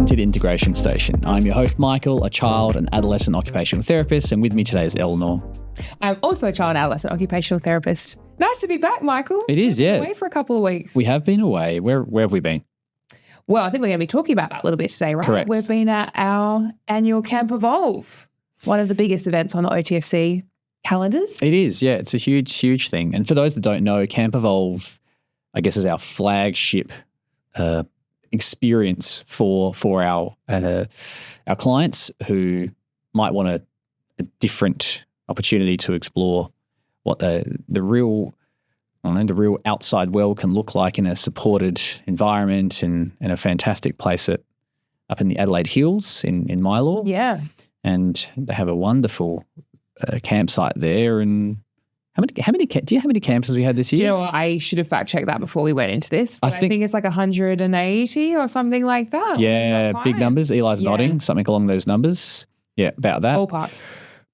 to the Integration Station. I'm your host, Michael, a child and adolescent occupational therapist, and with me today is Eleanor. I'm also a child and adolescent occupational therapist. Nice to be back, Michael. It is, yeah. We've been away for a couple of weeks. We have been away. Where have we been? Well, I think we're going to be talking about that a little bit today, right? Correct. We've been at our annual CampEVOLVE, one of the biggest events on the OTFC calendars. It is, yeah. It's a huge, huge thing. And for those that don't know, CampEVOLVE, I guess, is our flagship experience for our clients who might want a different opportunity to explore what the real outside world can look like in a supported environment and a fantastic place up in the Adelaide Hills in Mylor. Yeah. And they have a wonderful campsite there. And do you know how many camps we had this year? Do you know what? I should have fact checked that before we went into this. I think it's like 180 or something like that. Yeah, big numbers. Eli's nodding, something along those numbers. Yeah, about that.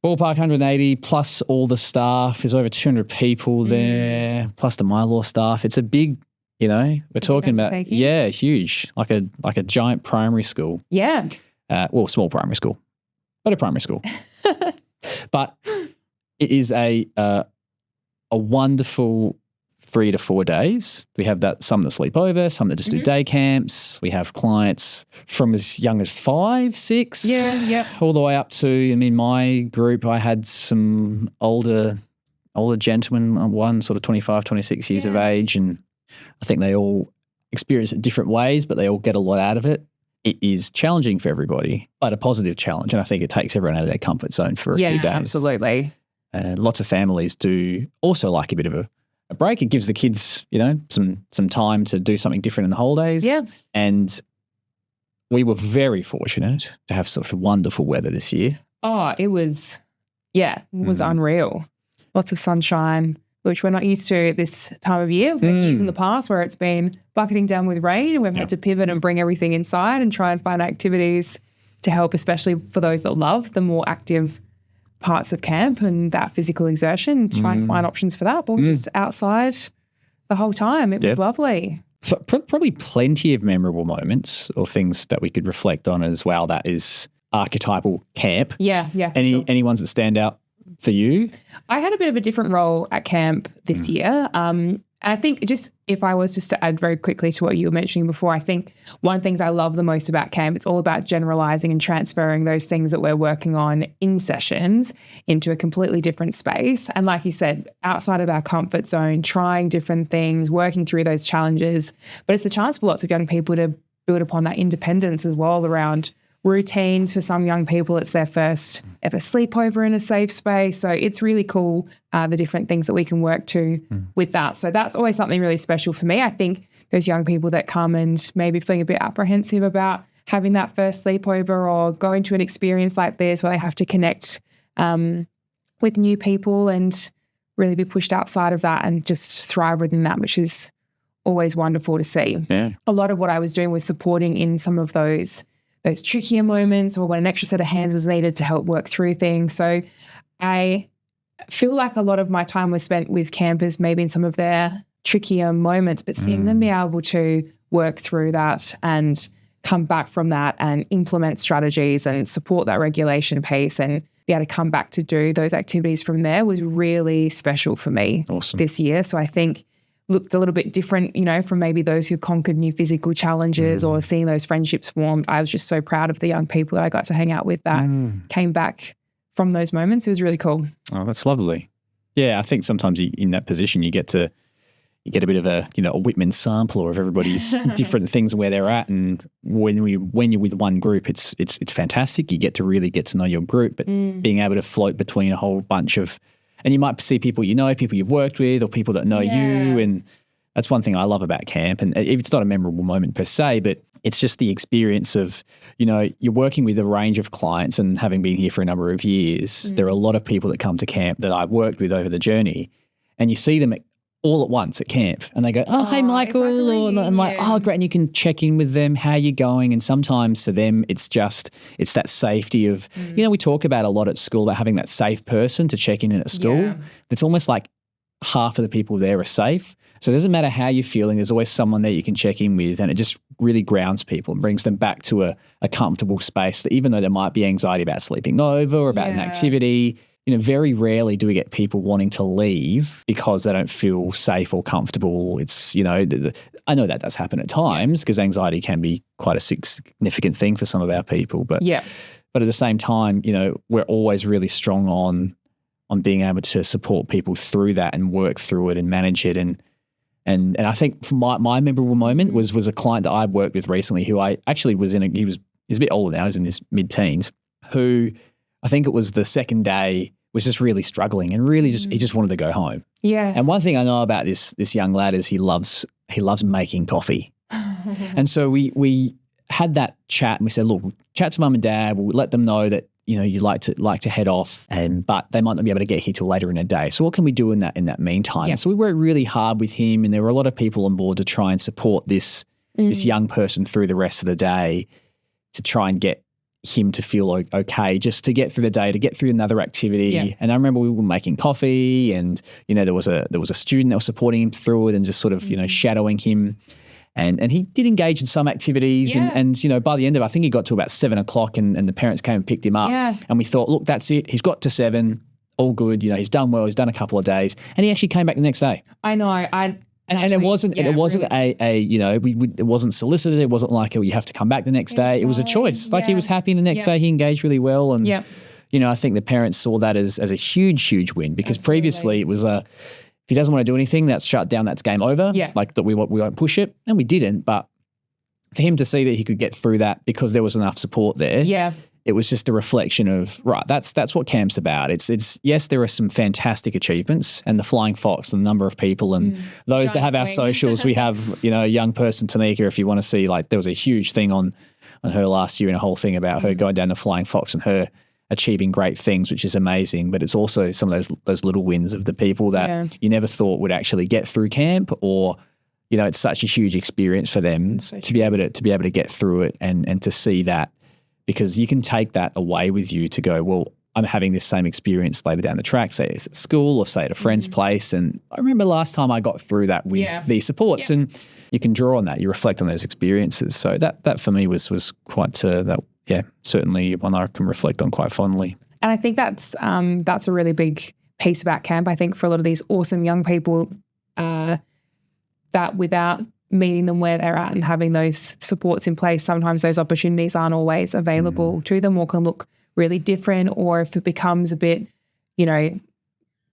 Ballpark 180 plus all the staff. There's over 200 people there, plus the Mylor staff. It's a big, we're talking about, huge, like a giant primary school. Yeah. Small primary school, but a primary school. But it is a wonderful 3 to 4 days. We have some that sleep over, some that just do day camps. We have clients from as young as 5, 6, all the way up to, in my group, I had some older gentlemen, one sort of 25, 26 years of age, and I think they all experience it different ways, but they all get a lot out of it. It is challenging for everybody, but a positive challenge, and I think it takes everyone out of their comfort zone for a few days. Yeah, absolutely. Lots of families do also like a bit of a break. It gives the kids, some time to do something different in the holidays. Yeah. And we were very fortunate to have such wonderful weather this year. Oh, it was unreal. Lots of sunshine, which we're not used to this time of year. We've had years in the past where it's been bucketing down with rain and we've had to pivot and bring everything inside and try and find activities to help, especially for those that love the more active parts of camp and that physical exertion, try and find options for that. But we're just outside the whole time. It was lovely. So probably plenty of memorable moments or things that we could reflect on as well. That is archetypal camp. Yeah. Any ones that stand out for you? I had a bit of a different role at camp this year. And I think just if I was just to add very quickly to what you were mentioning before, I think one of the things I love the most about camp, it's all about generalizing and transferring those things that we're working on in sessions into a completely different space. And like you said, outside of our comfort zone, trying different things, working through those challenges. But it's a chance for lots of young people to build upon that independence as well around routines. For some young people, it's their first ever sleepover in a safe space. So it's really cool, the different things that we can work to with that. So that's always something really special for me. I think those young people that come and maybe feeling a bit apprehensive about having that first sleepover or going to an experience like this where they have to connect with new people and really be pushed outside of that and just thrive within that, which is always wonderful to see. Yeah. A lot of what I was doing was supporting in some of those trickier moments or when an extra set of hands was needed to help work through things. So I feel like a lot of my time was spent with campers, maybe in some of their trickier moments, but seeing them be able to work through that and come back from that and implement strategies and support that regulation piece and be able to come back to do those activities from there was really special for me this year. So I think looked a little bit different, from maybe those who conquered new physical challenges or seeing those friendships formed. I was just so proud of the young people that I got to hang out with that came back from those moments. It was really cool. Oh, that's lovely. Yeah, I think sometimes in that position you get a bit of a Whitman sampler of everybody's different things and where they're at. And when you're with one group, it's fantastic. You get to know your group, but being able to float between a whole bunch of. And you might see people people you've worked with or people that know you. And that's one thing I love about camp. And it's not a memorable moment per se, but it's just the experience of, you're working with a range of clients and having been here for a number of years, there are a lot of people that come to camp that I've worked with over the journey. And you see them all at once at camp and they go, hey, Michael. Exactly. And like, oh, great. And you can check in with them, how you're going. And sometimes for them, it's that safety of, we talk about a lot at school, that having that safe person to check in at school. Yeah. It's almost like half of the people there are safe. So it doesn't matter how you're feeling. There's always someone there you can check in with, and it just really grounds people and brings them back to a comfortable space that even though there might be anxiety about sleeping over or about an activity, very rarely do we get people wanting to leave because they don't feel safe or comfortable. It's, I know that does happen at times because anxiety can be quite a significant thing for some of our people. But at the same time, we're always really strong on being able to support people through that and work through it and manage it. And I think my memorable moment was a client that I worked with recently who I actually he's a bit older now, he's in his mid-teens, who I think it was the second day was just really struggling and really he just wanted to go home. Yeah. And one thing I know about this young lad is he loves making coffee. And so we had that chat and we said, look, we'll chat to mum and dad, we'll let them know that, you'd like to head off, but they might not be able to get here till later in the day. So what can we do in that meantime? Yeah. So we worked really hard with him, and there were a lot of people on board to try and support this young person through the rest of the day to try and get him to feel okay, just to get through the day, to get through another activity. Yeah. And I remember we were making coffee, and there was a student that was supporting him through it and just sort of shadowing him. And he did engage in some activities and by the end of it, I think he got to about 7 o'clock and the parents came and picked him up. Yeah. And we thought, look, that's it. He's got to 7, all good. He's done well. He's done a couple of days. And he actually came back the next day. I know. And it wasn't it wasn't solicited. It wasn't like, you have to come back the next day. It was a choice. Like he was happy and the next day he engaged really well. And, I think the parents saw that as a huge, huge win because previously it was if he doesn't want to do anything, that's shut down, that's game over. Yeah. Like that we won't push it. And we didn't. But for him to see that he could get through that because there was enough support there. Yeah. It was just a reflection of, right, that's what camp's about. It's yes, there are some fantastic achievements and the Flying Fox and the number of people and those that have our socials. We have, a young person, Tanika, if you want to see, like there was a huge thing on her last year and a whole thing about her going down the Flying Fox and her achieving great things, which is amazing. But it's also some of those little wins of the people that you never thought would actually get through camp, or it's such a huge experience for them to be able to get through it and to see that, because you can take that away with you to go, well, I'm having this same experience later down the track, say it's at school or say at a friend's place. And I remember last time I got through that with these supports, and you can draw on that, you reflect on those experiences. So that for me was quite certainly one I can reflect on quite fondly. And I think that's a really big piece about camp. I think for a lot of these awesome young people, that without meeting them where they're at and having those supports in place, sometimes those opportunities aren't always available to them or can look really different, or if it becomes a bit, because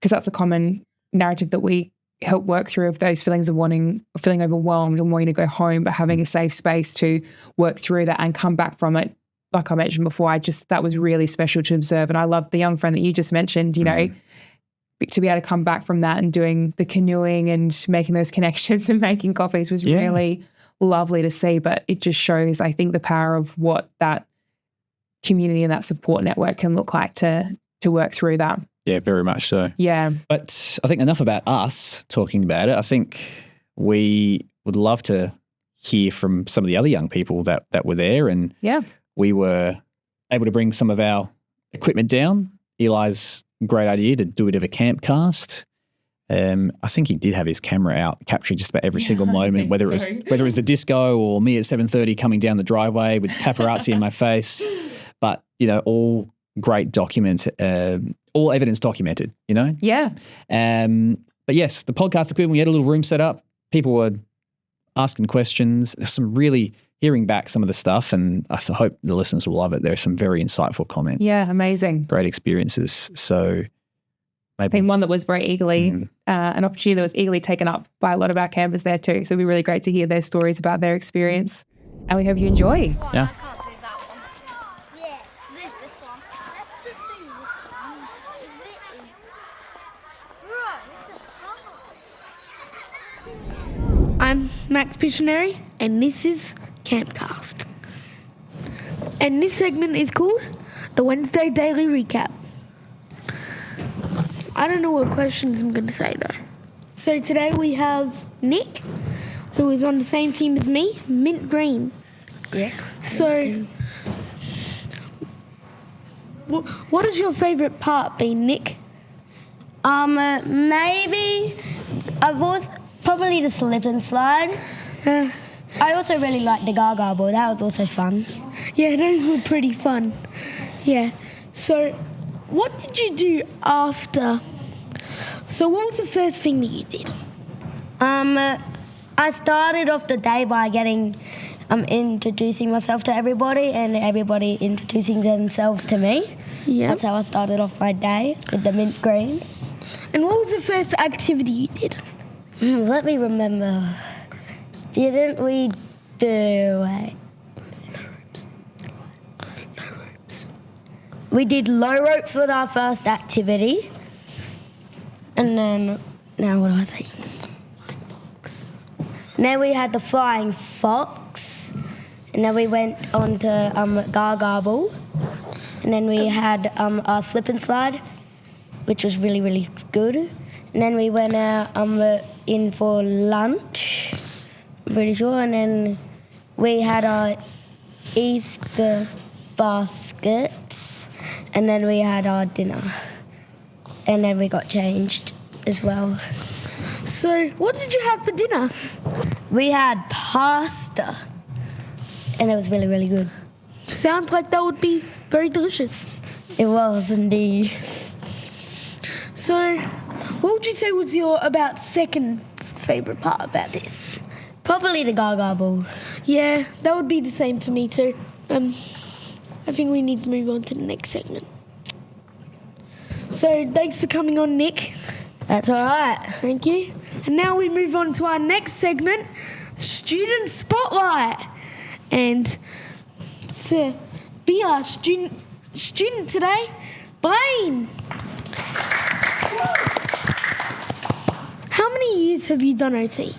that's a common narrative that we help work through, of those feelings of feeling overwhelmed and wanting to go home, but having a safe space to work through that and come back from it. Like I mentioned before, that was really special to observe. And I love the young friend that you just mentioned, to be able to come back from that and doing the canoeing and making those connections and making coffees was really lovely to see. But it just shows, I think, the power of what that community and that support network can look like to work through that. Yeah, very much so. Yeah. But I think enough about us talking about it. I think we would love to hear from some of the other young people that were there. And we were able to bring some of our equipment down. Eli's great idea to do a bit of a CampCast. I think he did have his camera out capturing just about every single moment, whether it was the disco or me at 7:30 coming down the driveway with paparazzi in my face. But, all great documents, all evidence documented, Yeah. But yes, the podcast equipment, we had a little room set up. People were asking questions. There's some really hearing back some of the stuff, and I hope the listeners will love it. There are some very insightful comments. Yeah, amazing. Great experiences. So maybe. I think one that was very eagerly, an opportunity that was eagerly taken up by a lot of our campers there too. So it'd be really great to hear their stories about their experience. And we hope you enjoy. Yeah. I'm Max Pictionary, and this is CampCast. And this segment is called the Wednesday Daily Recap. I don't know what questions I'm going to say though. So today we have Nick, who is on the same team as me, Mint Green. Yeah. So, what is your favourite part been, Nick? Maybe I've always Probably the slip and slide. I also really liked the Gaga ball. That was also fun. Yeah, those were pretty fun. Yeah. So, what did you do after? So, what was the first thing that you did? I started off the day by getting introducing myself to everybody and everybody introducing themselves to me. Yeah. That's how I started off my day with the mint green. And what was the first activity you did? Let me remember. Didn't we do it? No ropes. We did low ropes with our first activity. And then, now what do I think? And then we had the flying fox. And then we went on to Gaga ball. And then we had our slip and slide, which was really, really good. And then we went out in for lunch, I'm pretty sure. And then we had our Easter baskets. And then we had our dinner. And then we got changed as well. So, what did you have for dinner? We had pasta. And it was really, really good. Sounds like that would be very delicious. It was indeed. So, what would you say was your about second favourite part about this? Probably the Gaga ball. Yeah, that would be the same for me too. I think we need to move on to the next segment. So, thanks for coming on, Nick. That's all right. Thank you. And now we move on to our next segment, Student Spotlight. And to be our student today, Blaine. How many years have you done OT?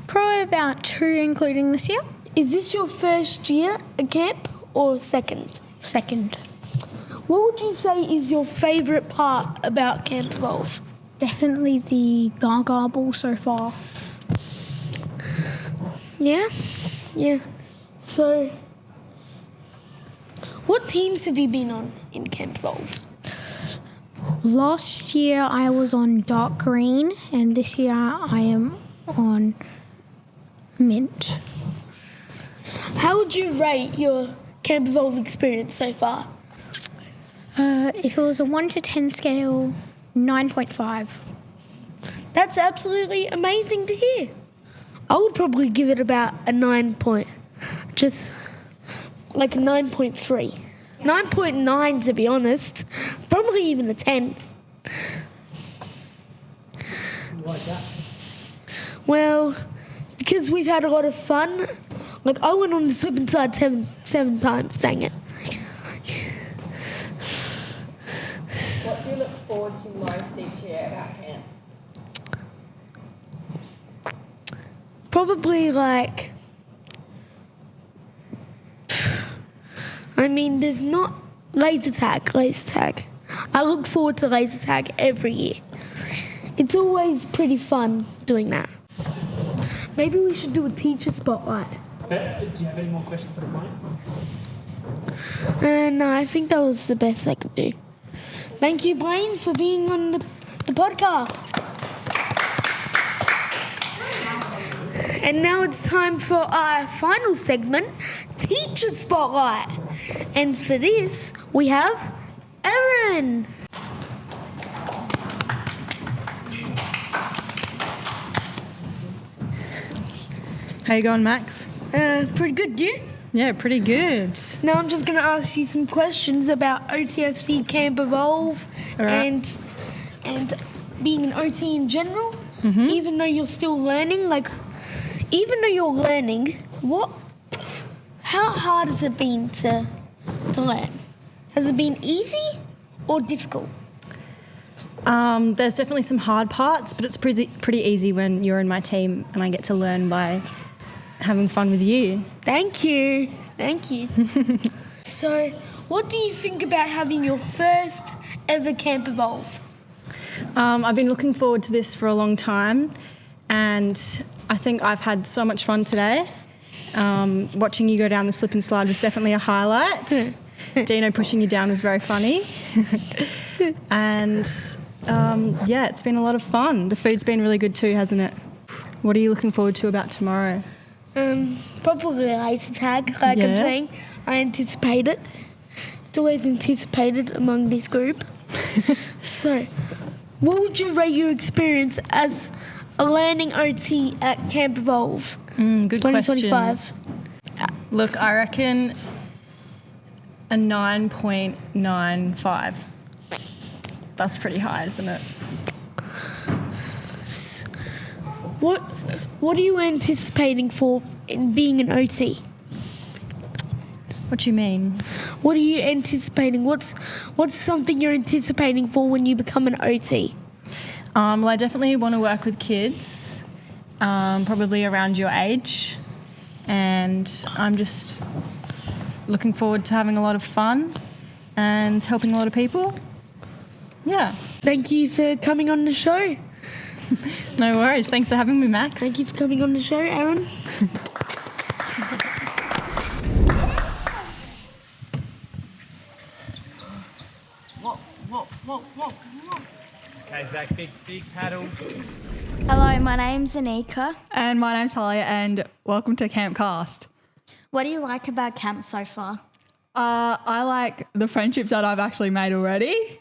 Probably about 2, including this year. Is this your first year at camp or second? Second. What would you say is your favourite part about CampEVOLVE? Definitely the Gaga ball so far. Yeah? Yeah. So, what teams have you been on in CampEVOLVE? Last year I was on dark green, and this year I am on mint. How would you rate your CampEVOLVE experience so far? If it was a 1 to 10 scale, 9.5. That's absolutely amazing to hear. I would probably give it about a 9.3. 9.9 to be honest. Probably even a 10. Why is that? Well, because we've had a lot of fun. Like, I went on the slip and slide seven times, dang it. What do you look forward to most each year about camp? Probably there's not laser tag. I look forward to laser tag every year. It's always pretty fun doing that. Maybe we should do a teacher spotlight. Do you have any more questions for the client? No, I think that was the best I could do. Thank you, Blaine, for being on the podcast. And now it's time for our final segment, Teacher Spotlight. And for this, we have Erin. How you going, Max? Pretty good, you? Yeah, pretty good. Now I'm just going to ask you some questions about OTFC CampEVOLVE Alright. and being an OT in general. Mm-hmm. Even though you're still learning, how hard has it been to learn? Has it been easy or difficult? There's definitely some hard parts, but it's pretty easy when you're in my team and I get to learn by having fun with you. Thank you. So, what do you think about having your first ever CampEVOLVE? I've been looking forward to this for a long time, and I think I've had so much fun today. Watching you go down the slip and slide was definitely a highlight. Dino pushing you down was very funny. And Yeah, it's been a lot of fun. The food's been really good too, hasn't it? What are you looking forward to about tomorrow? Probably laser tag, like I'm saying. I anticipate it. It's always anticipated among this group. So, what would you rate your experience as a learning OT at CampEVOLVE Good 2025? question. Look, I reckon a 9.95. That's pretty high, isn't it? What are you anticipating for in being an OT? What do you mean? What are you anticipating? What's something you're anticipating for when you become an OT? Well, I definitely want to work with kids, probably around your age, and I'm just looking forward to having a lot of fun and helping a lot of people. Yeah. Thank you for coming on the show. No worries. Thanks for having me, Max. Thank you for coming on the show, Aaron. Okay, Zach, big paddle. Hello, my name's Anika. And my name's Holly, and welcome to CampCast. What do you like about camp so far? I like the friendships that I've actually made already.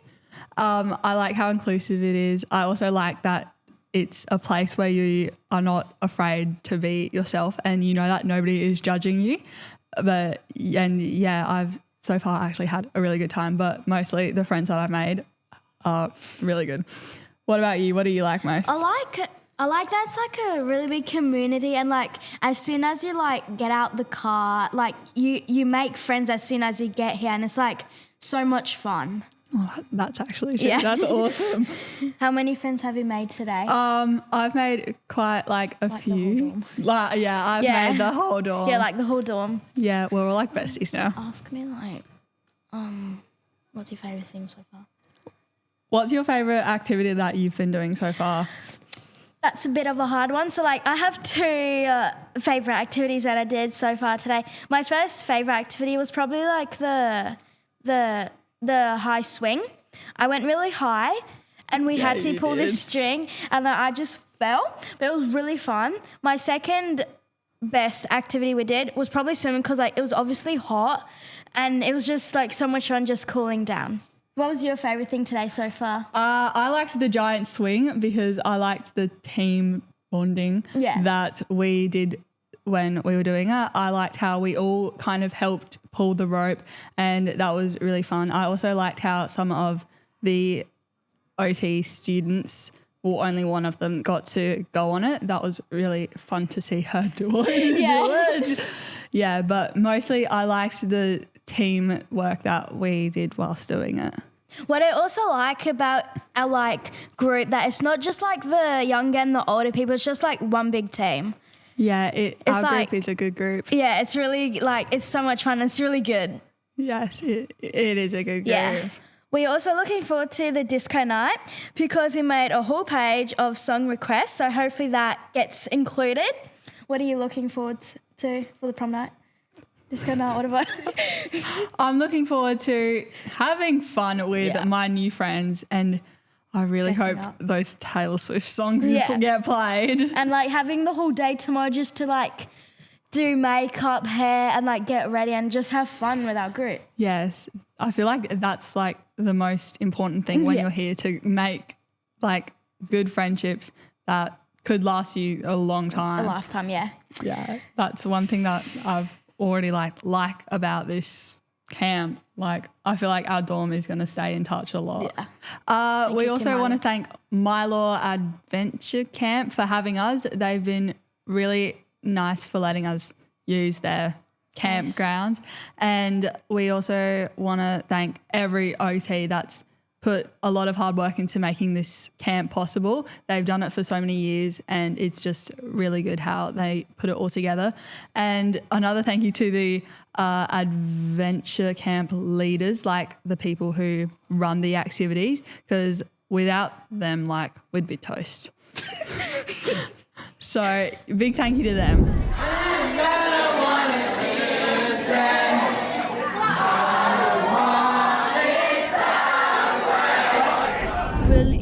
I like how inclusive it is. I also like that it's a place where you are not afraid to be yourself and you know that nobody is judging you. I've so far actually had a really good time, but mostly the friends that I've made are really good. What about you? What do you like most? I like that it's like a really big community, and like as soon as you like get out the car, like you make friends as soon as you get here, and it's like so much fun. Oh, that's actually true. Yeah. That's awesome. How many friends have you made today? I've made quite like a few. I've made the whole dorm. Yeah, like the whole dorm. Yeah, we're all like besties now. Ask me like, what's your favourite thing so far? What's your favourite activity that you've been doing so far? That's a bit of a hard one. So like I have two favourite activities that I did so far today. My first favourite activity was probably like the high swing. I went really high and we had to pull this string and then I just fell, but it was really fun. My second best activity we did was probably swimming because like it was obviously hot and it was just like so much fun just cooling down. What was your favourite thing today so far? I liked the giant swing because I liked the team bonding that we did when we were doing it. I liked how we all kind of helped pull the rope and that was really fun. I also liked how some of the OT students, well, only one of them got to go on it. That was really fun to see her do it. Yeah, but mostly I liked the team work that we did whilst doing it. What I also like about our like group, that it's not just like the younger and the older people, it's just like one big team. Yeah, our group is a good group. Yeah, it's really like, it's so much fun. It's really good. Yes, it is a good group. Yeah. We're also looking forward to the disco night because we made a whole page of song requests, so hopefully that gets included. What are you looking forward to for the prom night? Disco night, whatever. I'm looking forward to having fun with my new friends, and I really hope those Taylor Swift songs get played. And like having the whole day tomorrow just to like do makeup, hair and like get ready and just have fun with our group. Yes. I feel like that's like the most important thing when you're here, to make like good friendships that could last you a long time. A lifetime, yeah. Yeah. That's one thing that I've already like about this camp. Like I feel like our dorm is going to stay in touch a lot. Yeah. We also want to thank Mylor Adventure Camp for having us. They've been really nice for letting us use their campgrounds. And we also want to thank every OT that's put a lot of hard work into making this camp possible. They've done it for so many years and it's just really good how they put it all together. And another thank you to the adventure camp leaders, like the people who run the activities, because without them, like, we'd be toast. So big thank you to them.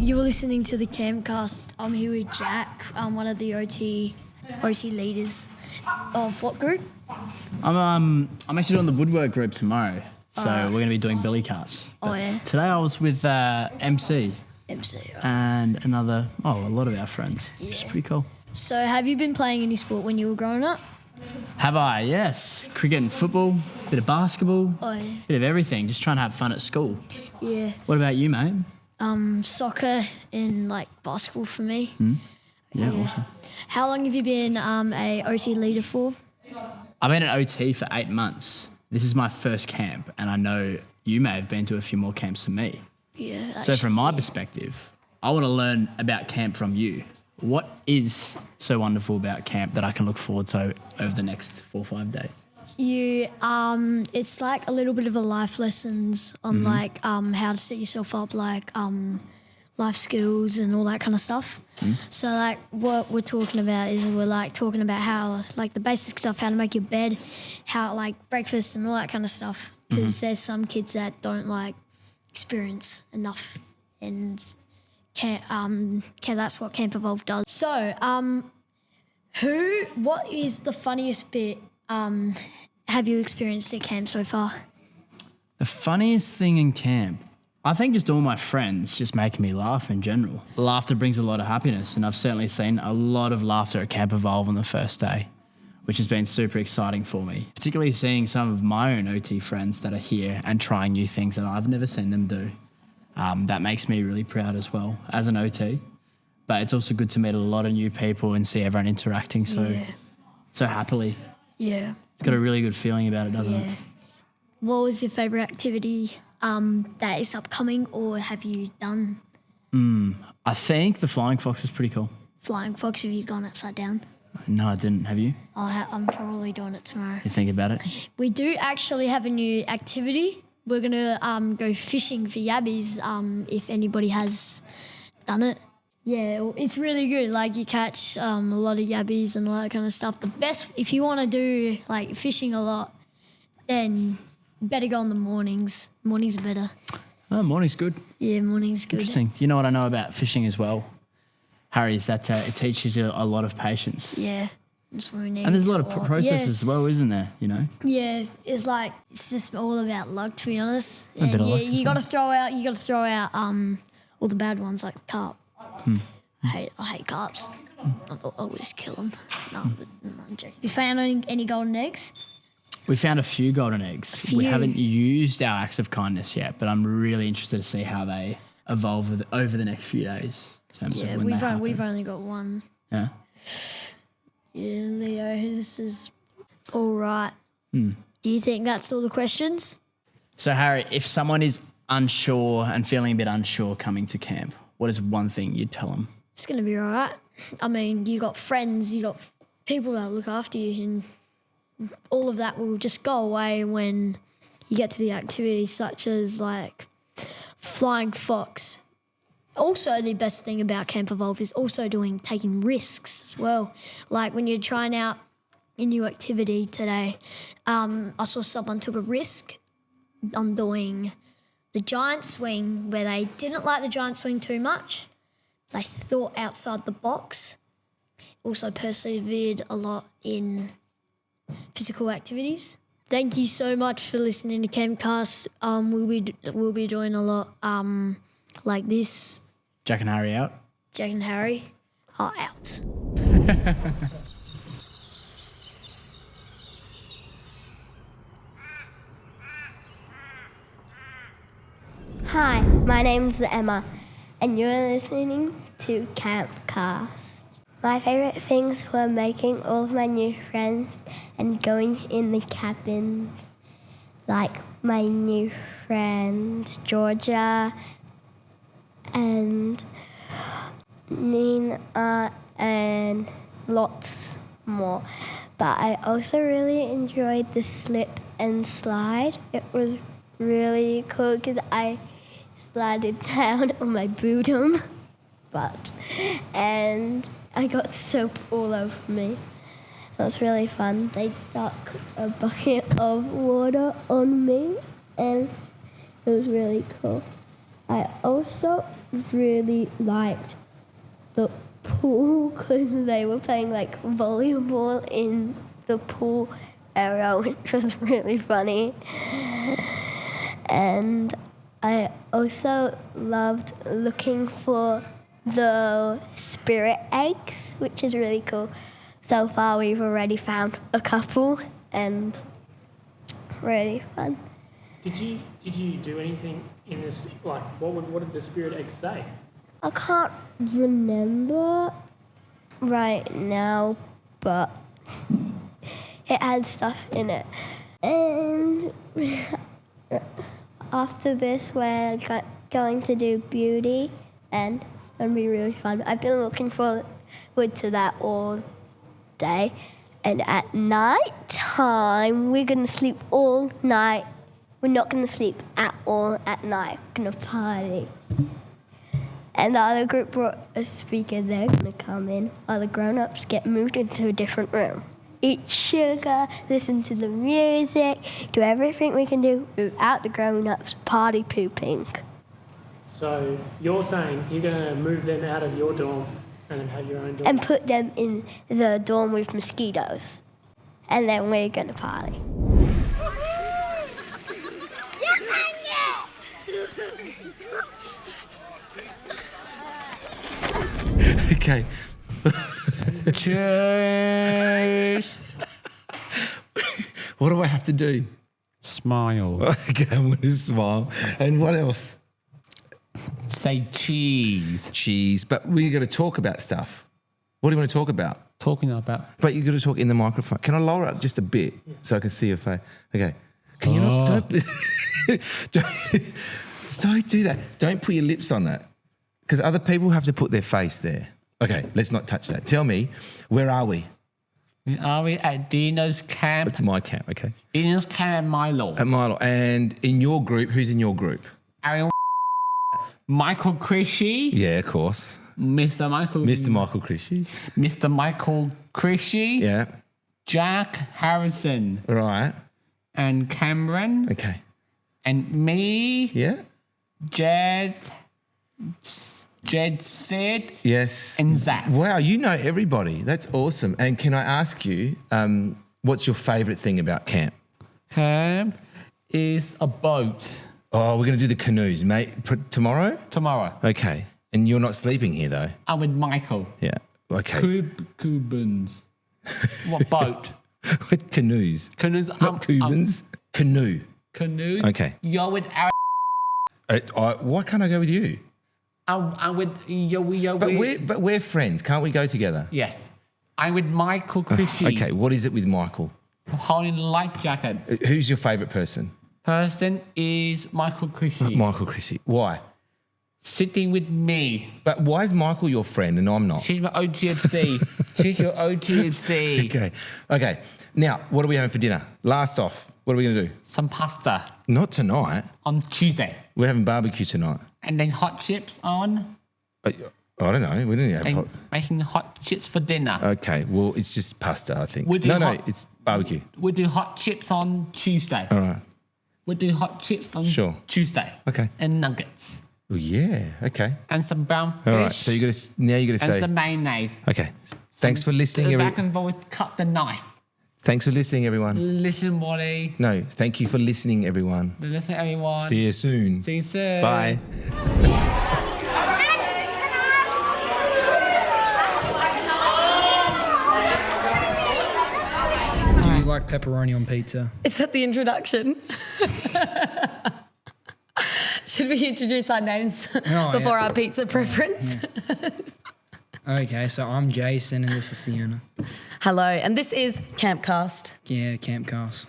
You're listening to the CampCast. I'm here with Jack, one of the OT leaders of what group? I'm actually doing the woodwork group tomorrow, so we're going to be doing billy carts. Today I was with MC. And a lot of our friends, which is pretty cool. So have you been playing any sport when you were growing up? Have I? Yes. Cricket and football, bit of basketball, bit of everything, just trying to have fun at school. Yeah. What about you, mate? Soccer and basketball for me. Yeah, awesome. How long have you been a OT leader for? I've been an OT for 8 months. This is my first camp, and I know you may have been to a few more camps than me. Yeah. So from my perspective, I want to learn about camp from you. What is so wonderful about camp that I can look forward to over the next 4 or 5 days? It's like a little bit of a life lessons on how to set yourself up, life skills and all that kind of stuff. So what we're talking about is we're talking about how the basic stuff, how to make your bed, how breakfast and all that kind of stuff. Because there's some kids that don't experience enough, and that's what CampEVOLVE does. So what is the funniest bit have you experienced at camp so far? The funniest thing in camp, I think just all my friends just making me laugh in general. Laughter brings a lot of happiness, and I've certainly seen a lot of laughter at CampEVOLVE on the first day, which has been super exciting for me, particularly seeing some of my own OT friends that are here and trying new things that I've never seen them do. That makes me really proud as well as an OT, but it's also good to meet a lot of new people and see everyone interacting so happily. Yeah. It's got a really good feeling about it, doesn't it? What was your favourite activity that is upcoming or have you done? I think the Flying Fox is pretty cool. Flying Fox, have you gone upside down? No, I didn't. Have you? I'm probably doing it tomorrow. You think about it? We do actually have a new activity. We're going to go fishing for yabbies if anybody has done it. Yeah, it's really good. You catch a lot of yabbies and all that kind of stuff. The best, if you want to do fishing a lot, then better go in the mornings. Mornings are better. Oh, morning's good. Yeah, morning's good. Interesting. You know what I know about fishing as well, Harry, is that it teaches you a lot of patience. Yeah. That's what we need. And there's a lot of processes as well, isn't there? Yeah, it's just all about luck, to be honest. A bit of luck. You got to throw out all the bad ones like carp. I hate carps. I'll just kill them. No, I'm joking. You found any golden eggs? We found a few golden eggs. We haven't used our acts of kindness yet, but I'm really interested to see how they evolve over the next few days. In terms of when we've only got one. Yeah. Yeah, Leo, this is all right. Do you think that's all the questions? So, Harry, if someone is unsure and feeling a bit unsure coming to camp, what is one thing you'd tell them? It's going to be all right. I mean, you got friends, you got people that look after you, and all of that will just go away when you get to the activities such as Flying Fox. Also, the best thing about CampEVOLVE is also taking risks as well. When you're trying out a new activity today, I saw someone took a risk on doing the giant swing where they didn't like the giant swing too much. They thought outside the box. Also persevered a lot in physical activities. Thank you so much for listening to CampCast. We'll be doing a lot like this. Jack and Harry out. Jack and Harry are out. Hi, my name's Emma, and you're listening to CampCast. My favourite things were making all of my new friends and going in the cabins, like my new friend Georgia and Nina and lots more. But I also really enjoyed the slip and slide. It was really cool because I slided down on my bottom and I got soap all over me. It was really fun. They stuck a bucket of water on me and it was really cool. I also really liked the pool because they were playing like volleyball in the pool area, which was really funny. And I also loved looking for the spirit eggs, which is really cool. So far we've already found a couple and really fun. Did you do anything in this? Like, what did the spirit eggs say? I can't remember right now, but it had stuff in it. And after this, we're going to do beauty, and it's going to be really fun. I've been looking forward to that all day. And at night time, we're going to sleep all night. We're not going to sleep at all at night. We're going to party. And the other group brought a speaker. They're going to come in while the grown-ups get moved into a different room. Eat sugar, listen to the music, do everything we can do without the grown-ups party pooping. So you're saying you're going to move them out of your dorm and then have your own dorm? And put them in the dorm with mosquitoes. And then we're going to party. Okay. Cheers. What do I have to do? Smile. Okay, I'm going to smile. And what else? Say cheese. Cheese. But we're going to talk about stuff. What do you want to talk about? Talking about. But you've got to talk in the microphone. Can I lower it just a bit so I can see your face? Okay. Can you not? Don't do that. Don't put your lips on that. Because other people have to put their face there. Okay, let's not touch that. Tell me, where are we? Are we at Dina's camp? It's my camp, okay. Dina's camp at Milo. At Milo. And in your group, who's in your group? Michael Crishy. Yeah, of course. Mr. Michael Crishy. Mr. Michael Crishy. Yeah. Jack Harrison. Right. And Cameron. Okay. And me. Yeah. Jed said. Yes. And Zach. Wow, you know everybody. That's awesome. And can I ask you, what's your favourite thing about camp? Camp is a boat. Oh, we're going to do the canoes, mate. Tomorrow? Tomorrow. Okay. And you're not sleeping here, though? I'm with Michael. Yeah. Okay. Cubans. What boat? With canoes. Canoes. Not Cubans. Canoe. Canoe. Okay. You're with our... why can't I go with you? I'm with... But we're friends. Can't we go together? Yes. I'm with Michael Crishy. Okay. What is it with Michael? Holding life jackets. Who's your favourite person? Person is Michael Crishy. Michael Crishy. Why? Sitting with me. But why is Michael your friend and I'm not? She's my OTFC. She's your OTFC. Okay. Now, what are we having for dinner? Last off, what are we going to do? Some pasta. Not tonight. On Tuesday. We're having barbecue tonight. And then hot chips on. I don't know. We didn't have hot. Making hot chips for dinner. Okay. Well, it's just pasta, I think. No, it's barbecue. We'll do hot chips on Tuesday. All right. We'll do hot chips on Tuesday. Okay. And nuggets. Oh, yeah. Okay. And some brown fish. All right. So you got to say. And some mayonnaise. Okay. Thanks for listening, back and forth, cut the knife. Thanks for listening, everyone. Listen, Wally. No, thank you for listening, everyone. Listen, everyone. See you soon. See you soon. Bye. Do you like pepperoni on pizza? Is that the introduction? Should we introduce our names before our pizza preference? Yeah. Okay, so I'm Jason and this is Sienna. Hello, and this is CampCast. Yeah, CampCast.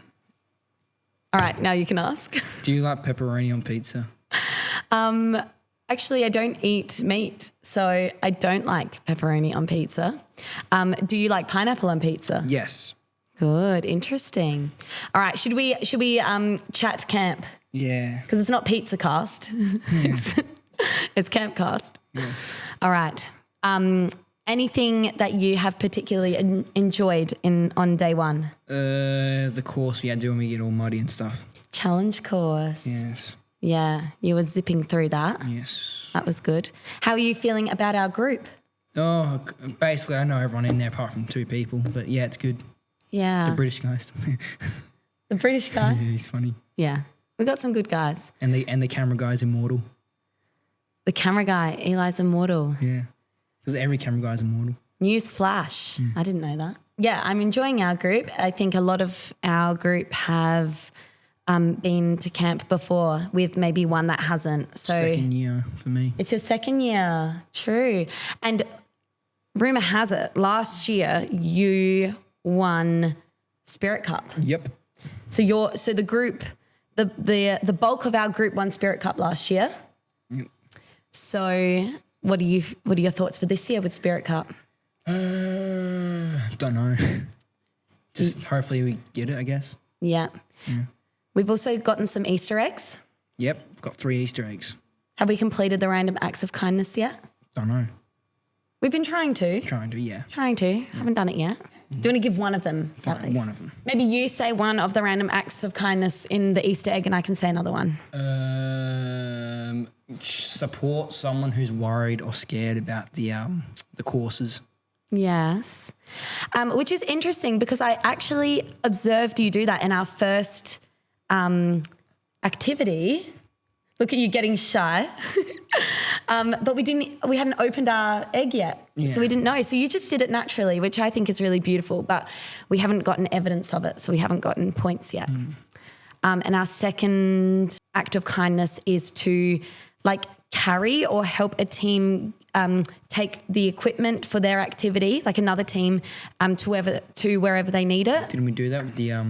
All right, now you can ask. Do you like pepperoni on pizza? Actually, I don't eat meat, so I don't like pepperoni on pizza. Do you like pineapple on pizza? Yes. Good, interesting. All right, should we chat camp? Yeah. Because it's not Pizza Cast. Yeah. It's CampCast. Yeah. All right. Anything that you have particularly enjoyed on day one? The course we had to do when we get all muddy and stuff. Challenge course. Yes. Yeah, you were zipping through that. Yes. That was good. How are you feeling about our group? Oh, basically, I know everyone in there apart from 2 people, but yeah, it's good. Yeah. The British guys. The British guy? Yeah, he's funny. Yeah. We got some good guys. And the camera guy's immortal. The camera guy, Eli's immortal. Yeah. Because every camera guy's immortal. News flash. I didn't know that. Yeah, I'm enjoying our group. I think a lot of our group have been to camp before, with maybe one that hasn't. So Second year for me. It's your second year. True. And rumour has it, last year you won Spirit Cup. Yep. So the group, the bulk of our group won Spirit Cup last year. Yep. So what are your thoughts for this year with Spirit Cup? Don't know. Just hopefully we get it, I guess. Yeah. We've also gotten some Easter eggs. Yep, I've got 3 Easter eggs. Have we completed the random acts of kindness yet? Don't know. We've been trying to. Yeah. Trying to. Haven't done it yet. Do you want to give one of them? At least? One of them. Maybe you say one of the random acts of kindness in the Easter egg and I can say another one. Support someone who's worried or scared about the courses. Yes. Which is interesting because I actually observed you do that in our first activity. Look at you getting shy. But we hadn't opened our egg yet. Yeah. So we didn't know. So you just did it naturally, which I think is really beautiful, but we haven't gotten evidence of it. So we haven't gotten points yet. And our second act of kindness is to carry or help a team take the equipment for their activity, like another team, to wherever they need it. Didn't we do that with the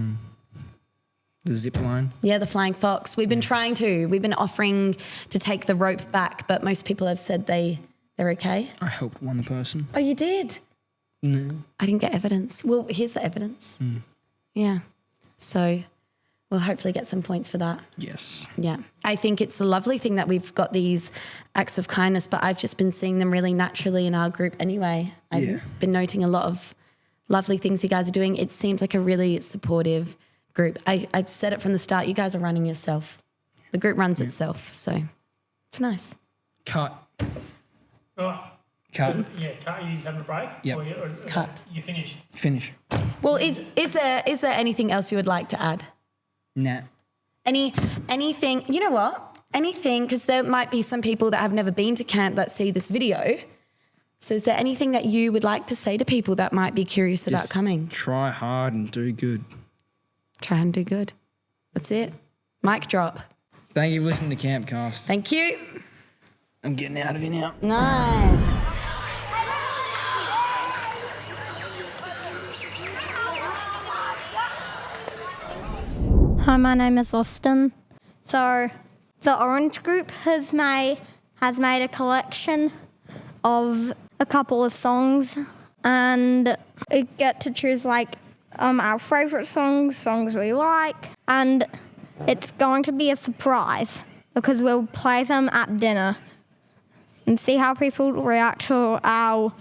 zip line? Yeah, the flying fox. We've been trying to. We've been offering to take the rope back, but most people have said they're okay. I helped one person. Oh, you did? No. I didn't get evidence. Well, here's the evidence. Yeah. So we'll hopefully get some points for that. Yes. Yeah. I think it's a lovely thing that we've got these acts of kindness, but I've just been seeing them really naturally in our group anyway. I've been noting a lot of lovely things you guys are doing. It seems like a really supportive group. I've said it from the start, you guys are running yourself. The group runs itself, so it's nice. Cut. Right. Cut. So, cut. You just having a break? Yep. Or Cut. You finish? Finish. Well, is there anything else you would like to add? Nah. Anything, you know what? Anything, because there might be some people that have never been to camp that see this video. So is there anything that you would like to say to people that might be curious about coming? Try hard and do good. Try and do good. That's it. Mic drop. Thank you for listening to CampCast. Thank you. I'm getting out of here now. Nice. Hi, my name is Austin. So the Orange Group has made a collection of a couple of songs, and we get to choose our favourite songs we like, and it's going to be a surprise because we'll play them at dinner and see how people react to our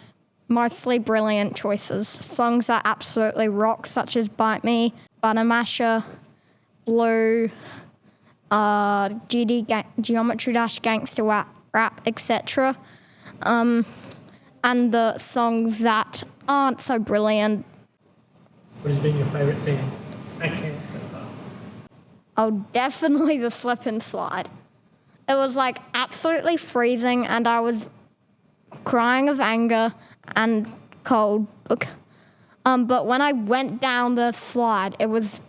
mostly brilliant choices. Songs that absolutely rock, such as Bite Me, Butter Masher, Blue, Geometry Dash, Gangster Rap, etc. And the songs that aren't so brilliant. What has been your favourite thing at camp so far? Oh, definitely the slip and slide. It was absolutely freezing and I was crying of anger and cold. But when I went down the slide, it was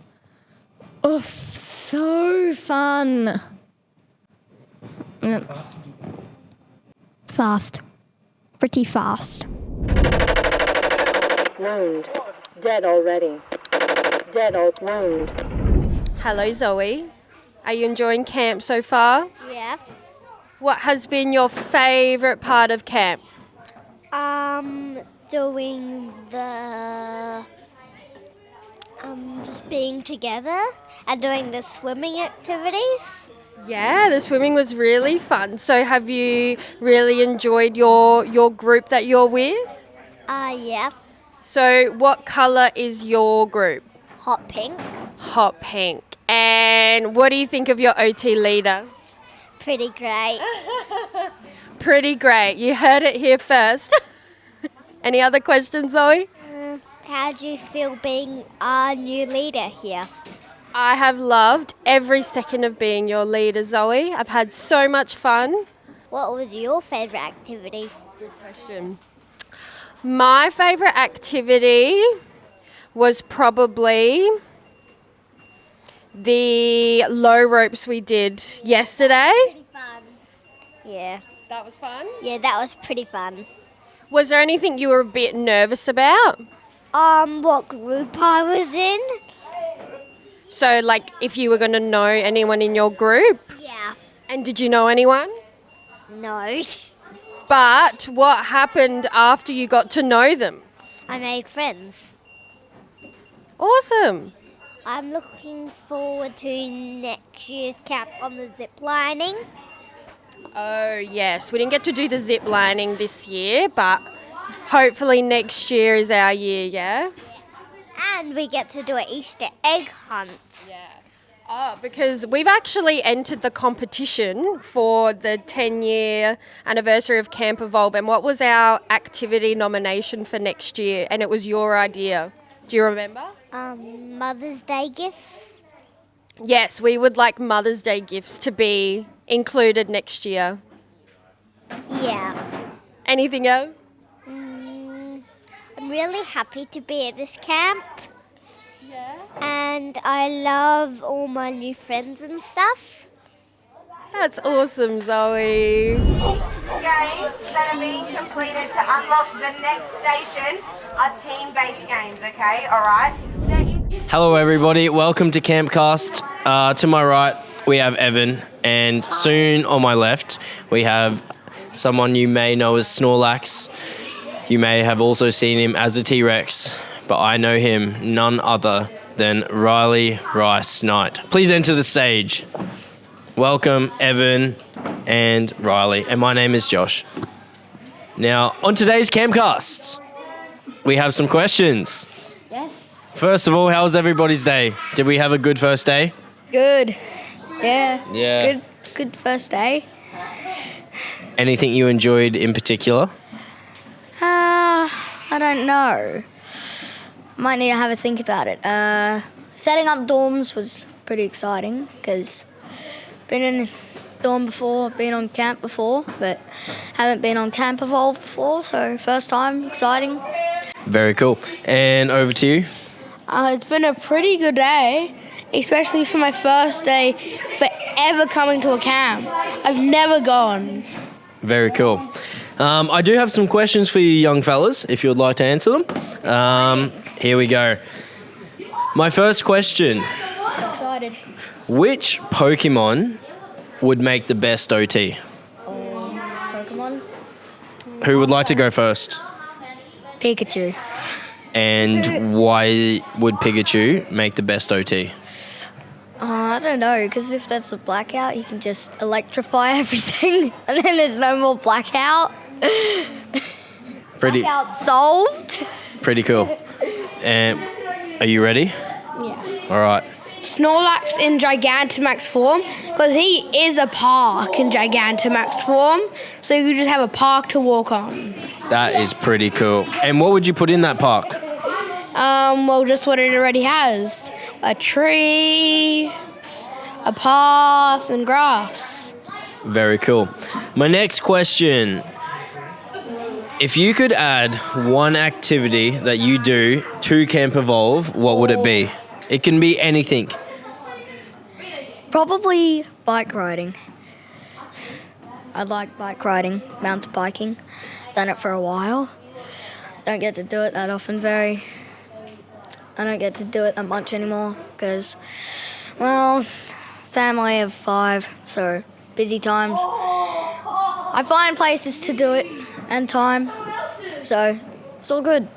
so fun. How fast did you go? Fast. Pretty fast. Wound. Dead already. Dead wound. Hello, Zoe. Are you enjoying camp so far? Yeah. What has been your favourite part of camp? Doing the just being together and doing the swimming activities. Yeah, the swimming was really fun. So have you really enjoyed your group that you're with? Yeah. So what colour is your group? Hot pink. Hot pink. And what do you think of your OT leader? Pretty great. Pretty great. You heard it here first. Any other questions, Zoe? How do you feel being our new leader here? I have loved every second of being your leader, Zoe. I've had so much fun. What was your favourite activity? Good question. My favourite activity was probably the low ropes we did yesterday. Pretty fun. Yeah. That was fun? Yeah, that was pretty fun. Was there anything you were a bit nervous about? What group I was in? So, like, if you were going to know anyone in your group? Yeah. And did you know anyone? No. But what happened after you got to know them? I made friends. Awesome. I'm looking forward to next year's camp on the zip lining. Oh, yes. We didn't get to do the zip lining this year, but hopefully next year is our year, yeah? And we get to do an Easter egg hunt. Yeah. Oh, because we've actually entered the competition for the 10-year anniversary of CampEVOLVE, and what was our activity nomination for next year? And it was your idea. Do you remember? Mother's Day gifts. Yes, we would like Mother's Day gifts to be included next year. Yeah. Anything else? I'm really happy to be at this camp. Yeah. And I love all my new friends and stuff. That's awesome, Zoe. Games that are being completed to unlock the next station are team-based games, okay? All right? Hello everybody, welcome to CampCast. To my right we have Evan, and soon on my left we have someone you may know as Snorlax. You may have also seen him as a T-Rex, but I know him none other than Riley Rice Knight. Please enter the stage. Welcome Evan and Riley, and my name is Josh. Now on today's CampCast we have some questions. Yes. First of all, how was everybody's day? Did we have a good first day? Good. Yeah. Yeah. Good first day. Anything you enjoyed in particular? I don't know. Might need to have a think about it. Setting up dorms was pretty exciting because been in dorm before, been on camp before, but haven't been on CampEVOLVE before, so first time, exciting. Very cool. And over to you? It's been a pretty good day, especially for my first day for ever coming to a camp. I've never gone. Very cool. I do have some questions for you young fellas, if you would like to answer them. Here we go. My first question. Excited. Which Pokemon would make the best OT? Pokemon. Who would like to go first? Pikachu. And why would Pikachu make the best OT? I don't know, because if there's a blackout, you can just electrify everything, and then there's no more blackout. Blackout solved. Pretty cool. And are you ready? Yeah. All right. Snorlax in Gigantamax form, because he is a park in Gigantamax form, so you just have a park to walk on. That is pretty cool. And what would you put in that park? Well, just what it already has. A tree, a path, and grass. Very cool. My next question. If you could add one activity that you do to CampEVOLVE, what would it be? It can be anything. Probably bike riding. I like bike riding, mountain biking. Done it for a while. Don't get to do it that often, I don't get to do it that much anymore because, well, family of 5, so busy times. I find places to do it and time, so it's all good.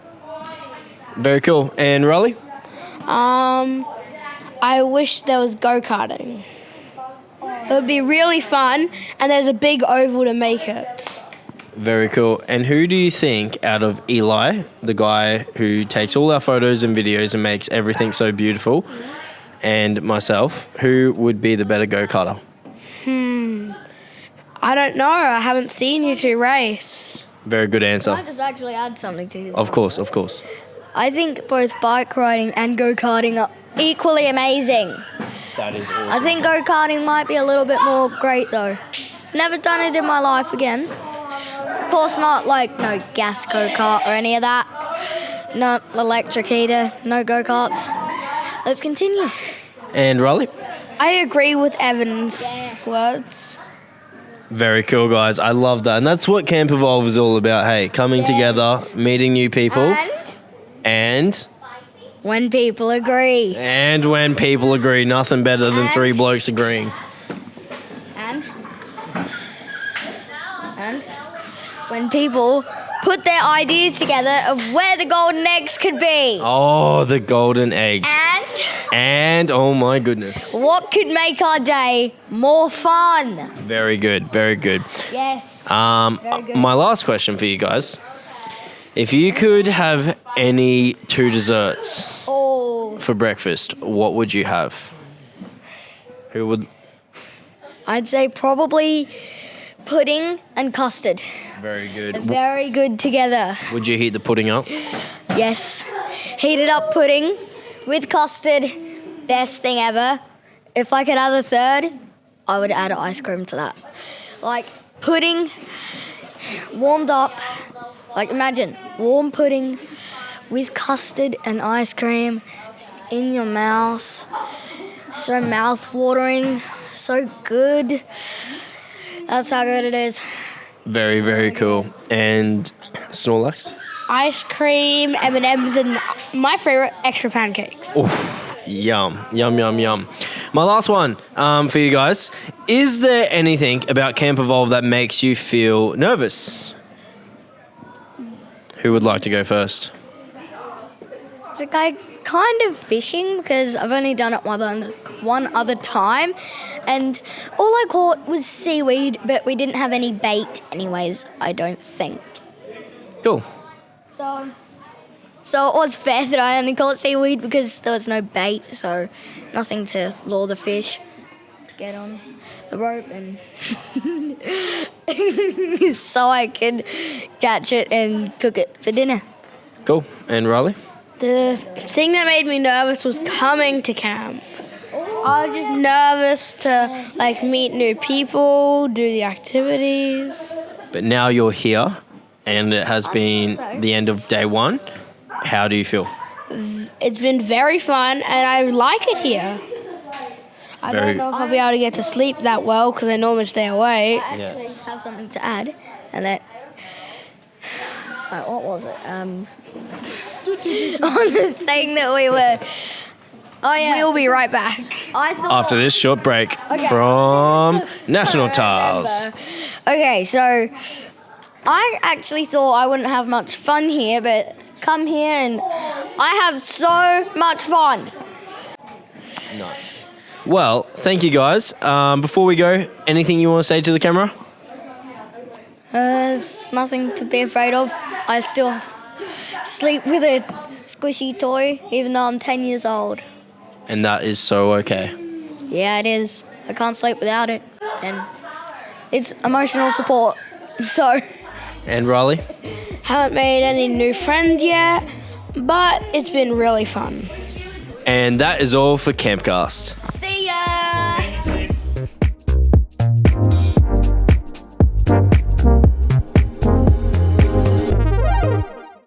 Very cool. And Raleigh? I wish there was go-karting. It would be really fun, and there's a big oval to make it. Very cool. And who do you think out of Eli, the guy who takes all our photos and videos and makes everything so beautiful, and myself, who would be the better go-karter? I don't know. I haven't seen you two race. Very good answer. Can I just actually add something to you? Of course, of course. I think both bike riding and go-karting are equally amazing. That is awesome. I think go-karting might be a little bit more great though. Never done it in my life again. Of course not like no gas go-kart or any of that. Not electric either. No go-karts. Let's continue. And Riley? I agree with Evan's words. Very cool, guys. I love that. And that's what CampEVOLVE is all about, hey? Coming together, meeting new people. And when people agree. And when people agree. Nothing better than three blokes agreeing. And when people put their ideas together of where the golden eggs could be. Oh, the golden eggs. And oh my goodness. What could make our day more fun? Very good, very good. Yes. Very good. My last question for you guys. If you could have any two desserts for breakfast, what would you have? Who would? I'd say probably pudding and custard. Very good. Very good together. Would you heat the pudding up? Yes. Heated up pudding with custard. Best thing ever. If I could add a third, I would add ice cream to that. Like pudding warmed up. Like imagine warm pudding with custard and ice cream just in your mouth. So mouth-watering, so good. That's how good it is. Very, very cool. And Snorlax? Ice cream, M&Ms, and my favorite, extra pancakes. Oof, yum, yum, yum, yum. My last one for you guys. Is there anything about CampEVOLVE that makes you feel nervous? Who would like to go first? It's like kind of fishing because I've only done it one other time, and all I caught was seaweed, but we didn't have any bait anyways, I don't think. Cool. So it was fair that I only caught seaweed because there was no bait, so nothing to lure the fish. Get on the rope and so I could catch it and cook it for dinner. Cool. And Riley? The thing that made me nervous was coming to camp. I was just nervous to like meet new people, do the activities. But now you're here and it has been the end of day one. How do you feel? It's been very fun and I like it here. I don't know if I'll be able to get to sleep that well because I normally stay awake. I actually have something to add, and that. What was it? On the thing that we were. Oh yeah. We'll be right back. After this short break from National Tiles. Okay, so I actually thought I wouldn't have much fun here, but come here and I have so much fun. Nice. Well, thank you guys. Before we go, anything you want to say to the camera? There's nothing to be afraid of. I still sleep with a squishy toy, even though I'm 10 years old. And that is so okay. Yeah, it is. I can't sleep without it. And it's emotional support, so. And Riley? Haven't made any new friends yet, but it's been really fun. And that is all for CampCast. See